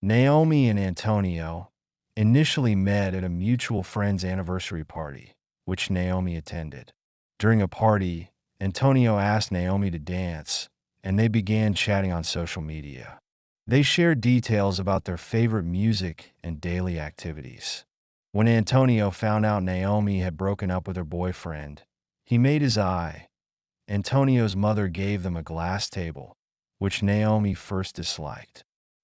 Naomi and Antonio initially met at a mutual friend's anniversary party, which Naomi attended. During a party, Antonio asked Naomi to dance, and they began chatting on social media. They shared details about their favorite music and daily activities. When Antonio found out Naomi had broken up with her boyfriend, he made his eye. Antonio's mother gave them a glass table, which Naomi first disliked.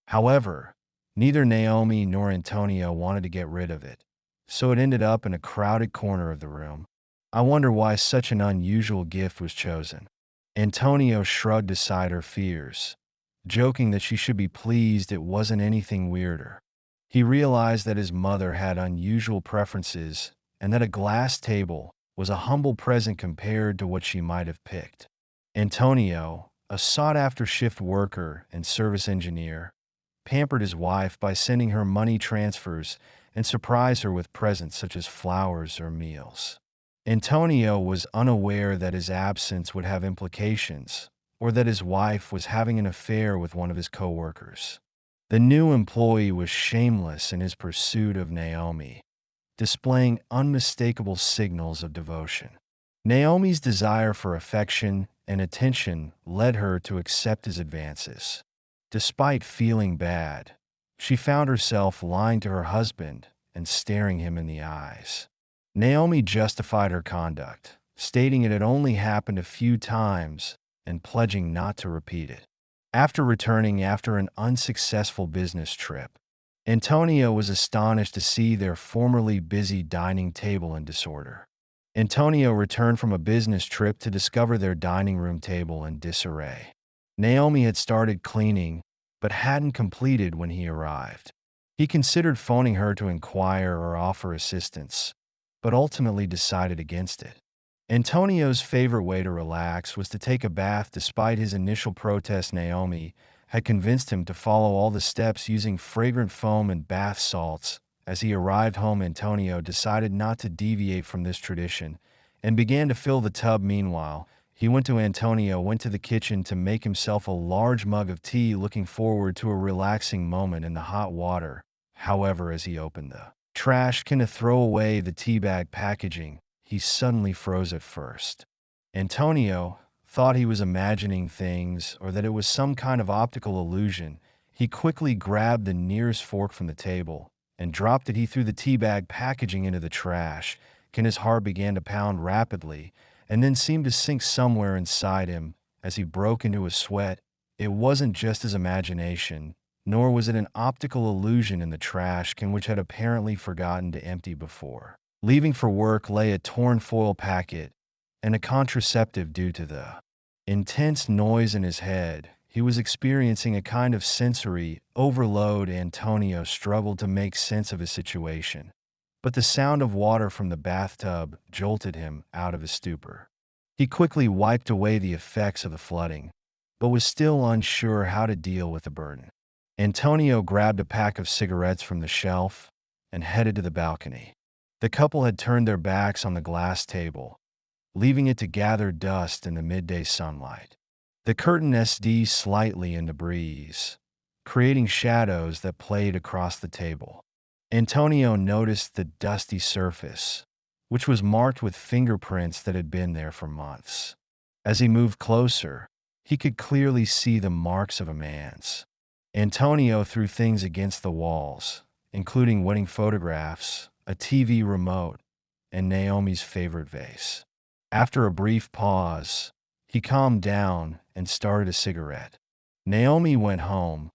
However, neither Naomi nor Antonio wanted to get rid of it, so it ended up in a crowded corner of the room. I wonder why such an unusual gift was chosen. Antonio shrugged aside her fears, joking that she should be pleased it wasn't anything weirder. He realized that his mother had unusual preferences and that a glass table was a humble present compared to what she might have picked. Antonio, a sought-after shift worker and service engineer, pampered his wife by sending her money transfers and surprised her with presents such as flowers or meals. Antonio was unaware that his absence would have implications, or that his wife was having an affair with one of his coworkers. The new employee was shameless in his pursuit of Naomi, displaying unmistakable signals of devotion. Naomi's desire for affection and attention led her to accept his advances. Despite feeling bad, she found herself lying to her husband and staring him in the eyes. Naomi justified her conduct, stating it had only happened a few times and pledging not to repeat it. After returning after an unsuccessful business trip, Antonio was astonished to see their formerly busy dining table in disorder. Antonio returned from a business trip to discover their dining room table in disarray. Naomi had started cleaning, but hadn't completed when he arrived. He considered phoning her to inquire or offer assistance, but ultimately decided against it. Antonio's favorite way to relax was to take a bath. Despite his initial protest, Naomi had convinced him to follow all the steps using fragrant foam and bath salts. As he arrived home, Antonio decided not to deviate from this tradition and began to fill the tub. Meanwhile, Antonio went to the kitchen to make himself a large mug of tea, looking forward to a relaxing moment in the hot water. However, as he opened the trash can to throw away the tea bag packaging, he suddenly froze at first. Antonio thought he was imagining things or that it was some kind of optical illusion. He quickly grabbed the nearest fork from the table and dropped it. He threw the tea bag packaging into the trash can. His heart began to pound rapidly and then seemed to sink somewhere inside him as he broke into a sweat. It wasn't just his imagination, nor was it an optical illusion in the trash can, which had apparently forgotten to empty before leaving for work, lay a torn foil packet and a contraceptive. Due to the intense noise in his head, he was experiencing a kind of sensory overload. Antonio struggled to make sense of his situation, but the sound of water from the bathtub jolted him out of his stupor. He quickly wiped away the effects of the flooding, but was still unsure how to deal with the burden. Antonio grabbed a pack of cigarettes from the shelf and headed to the balcony. The couple had turned their backs on the glass table, leaving it to gather dust in the midday sunlight. The curtain swayed slightly in the breeze, creating shadows that played across the table. Antonio noticed the dusty surface, which was marked with fingerprints that had been there for months. As he moved closer, he could clearly see the marks of a man's. Antonio threw things against the walls, including wedding photographs, a TV remote, and Naomi's favorite vase. After a brief pause, he calmed down and started a cigarette. Naomi went home,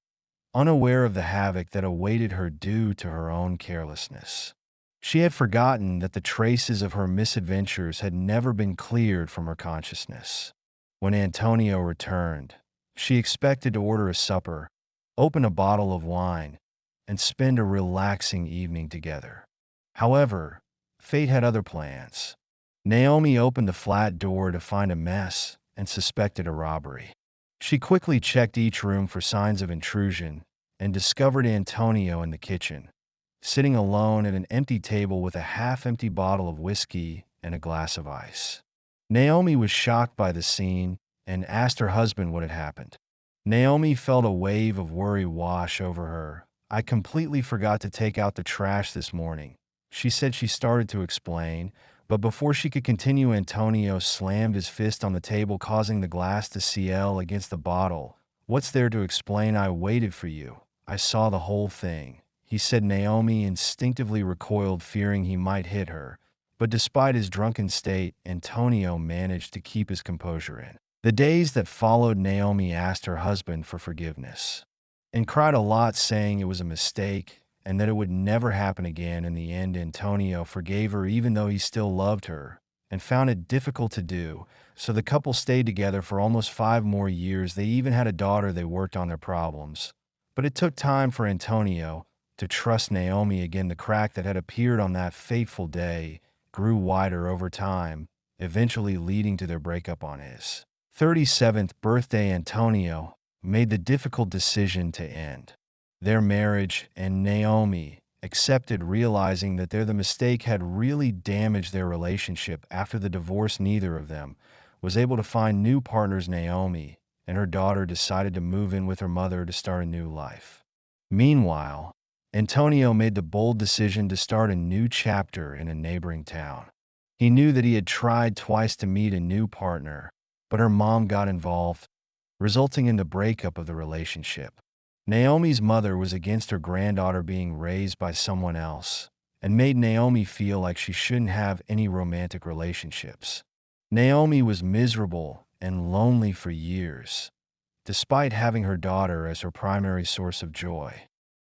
unaware of the havoc that awaited her due to her own carelessness. She had forgotten that the traces of her misadventures had never been cleared from her consciousness. When Antonio returned, she expected to order a supper, open a bottle of wine, and spend a relaxing evening together. However, fate had other plans. Naomi opened the flat door to find a mess and suspected a robbery. She quickly checked each room for signs of intrusion and discovered Antonio in the kitchen, sitting alone at an empty table with a half-empty bottle of whiskey and a glass of ice. Naomi was shocked by the scene and asked her husband what had happened. Naomi felt a wave of worry wash over her, I completely forgot to take out the trash this morning. She said. She started to explain, but before she could continue, Antonio slammed his fist on the table, causing the glass to seal against the bottle. What's there to explain? I waited for you. I saw the whole thing, he said. Naomi instinctively recoiled, fearing he might hit her. But despite his drunken state, Antonio managed to keep his composure. In the days that followed, Naomi asked her husband for forgiveness and cried a lot, saying it was a mistake and that it would never happen again. In the end, Antonio forgave her, even though he still loved her and found it difficult to do. So the couple stayed together for almost 5 more years. They even had a daughter. They worked on their problems. But it took time for Antonio to trust Naomi again. The crack that had appeared on that fateful day grew wider over time, eventually leading to their breakup. On his 37th birthday, Antonio made the difficult decision to end their marriage, and Naomi accepted, realizing that the mistake had really damaged their relationship. After the divorce, neither of them was able to find new partners. Naomi and her daughter decided to move in with her mother to start a new life. Meanwhile, Antonio made the bold decision to start a new chapter in a neighboring town. He knew that he had tried twice to meet a new partner, but her mom got involved, resulting in the breakup of the relationship. Naomi's mother was against her granddaughter being raised by someone else and made Naomi feel like she shouldn't have any romantic relationships. Naomi was miserable and lonely for years, despite having her daughter as her primary source of joy.